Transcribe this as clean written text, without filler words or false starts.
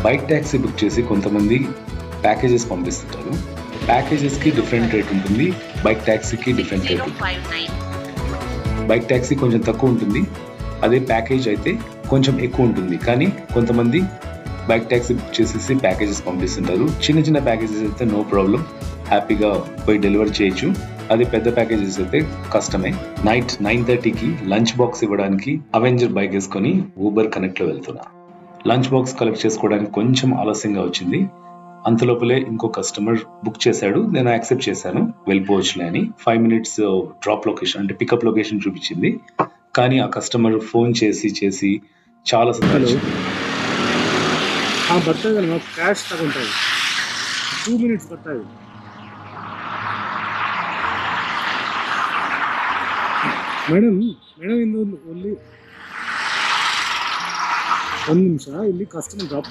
Bike taxi book చేసి కొంతమంది packages పంపిస్తుంటారు. ప్యాకేజెస్కి డిఫరెంట్ రేట్ ఉంటుంది, బైక్ ట్యాక్సీకి డిఫరెంట్ రేట్ ఉంటుంది. బైక్ ట్యాక్సీ కొంచెం తక్కువ ఉంటుంది, అదే ప్యాకేజ్ అయితే కొంచెం ఎక్కువ ఉంటుంది. కానీ కొంతమంది బైక్ ట్యాక్సీ బుక్ చేసేసి ప్యాకేజెస్ పంపిస్తుంటారు. చిన్న చిన్న ప్యాకేజెస్ అయితే నో ప్రాబ్లం, హ్యాపీగా పోయి డెలివరీ చేయొచ్చు. అది పెద్ద ప్యాకేజెస్ అయితే కష్టమే. నైట్ 9:30కి లంచ్ బాక్స్ ఇవ్వడానికి అవెంజర్ బైక్ వేసుకొని ఊబర్ కనెక్ట్ లో వెళ్తున్నా. లంచ్ బాక్స్ కలెక్ట్ చేసుకోవడానికి కొంచెం ఆలస్యంగా వచ్చింది. అంతలోపలే ఇంకో కస్టమర్ బుక్ చేశాడు, నేను యాక్సెప్ట్ చేశాను, వెళ్ళిపోవచ్చులే అని. 5 minutes డ్రాప్ లొకేషన్ అంటే పికప్ లొకేషన్ చూపించింది. కానీ ఆ కస్టమర్ ఫోన్ చేసి చాలా సంతోషించింది. ಬರ್ತಾ ಇದೆ ನಾವು ಕ್ಯಾಶ್ ತಗೊಂತಾ ಇದ್ದೀವಿ. 2 minutes ಬರ್ತಾ ಇದೆ. ಮೇಡಮ್ ಇಂದು ಒಂದು ನಿಮಿಷ ಇಲ್ಲಿ ಕಸ್ಟಮರ್ ಡ್ರಾಪ್